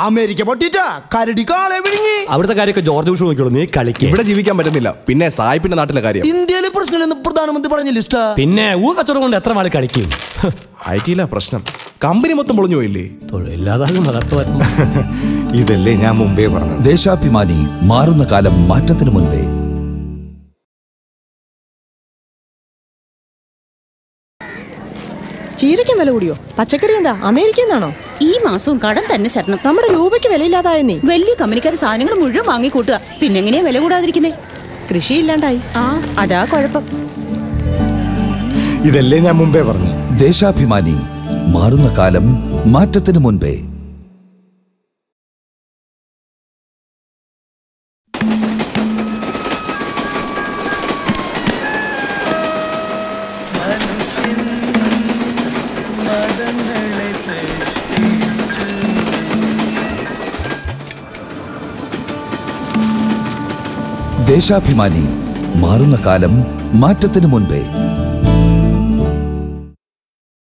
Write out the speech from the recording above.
America പൊട്ടിട്ടാ കരടി കാളെ വിഴുങ്ങി. അവിടുത്തെ കാര്യമൊക്കെ ജോർജ് ബുഷ് നോക്കിയോളൂ. നീ കളിക്ക്. ഇവിടെ ജീവിക്കാൻ പറ്റുന്നില്ല. പിന്നെ സായിപ്പിന്റെ നാട്ടിലെ കാര്യം. ഇന്ത്യയിലെ പ്രശ്നം പ്രധാനമന്ത്രി പറഞ്ഞില്ല. പിന്നെ കച്ചവടം കൊണ്ട് എത്ര ആള് കളിക്കും? IT പ്രശ്നം. കമ്പനി മൊത്തം പൊളിഞ്ഞു പോയില്ലേ? തൊഴിലില്ലാതാകും. ഇതല്ലേ ഞാൻ മുമ്പേ പറഞ്ഞത്. ദേശാഭിമാനി, മാറുന്ന കാലം മാറ്റത്തിന് മുൻപേ. ചീരയ്ക്കും വില കൂടിയോ? പച്ചക്കറി എന്താ അമേരിക്കന്നാണോ? ഈ മാസവും കടം തന്നെ ശരണം. നമ്മുടെ രൂപയ്ക്ക് വിലയില്ലാതായെന്നേ. വലിയ കമ്പനിക്കാർ സാധനങ്ങൾ മുഴുവൻ വാങ്ങിക്കൂട്ടുക. പിന്നെങ്ങനെയാ വില കൂടാതിരിക്കുന്നേ? കൃഷിയില്ലാണ്ടായി. അതാ കുഴപ്പം. ഇതല്ലേ ഞാൻ മുമ്പേ പറഞ്ഞു. ദേശാഭിമാനി, മാറുന്ന കാലം മാറ്റത്തിന് മുൻപേ. ദേശാഭിമാനി, മാറുന്ന കാലം മാറ്റത്തിന് മുൻപേ.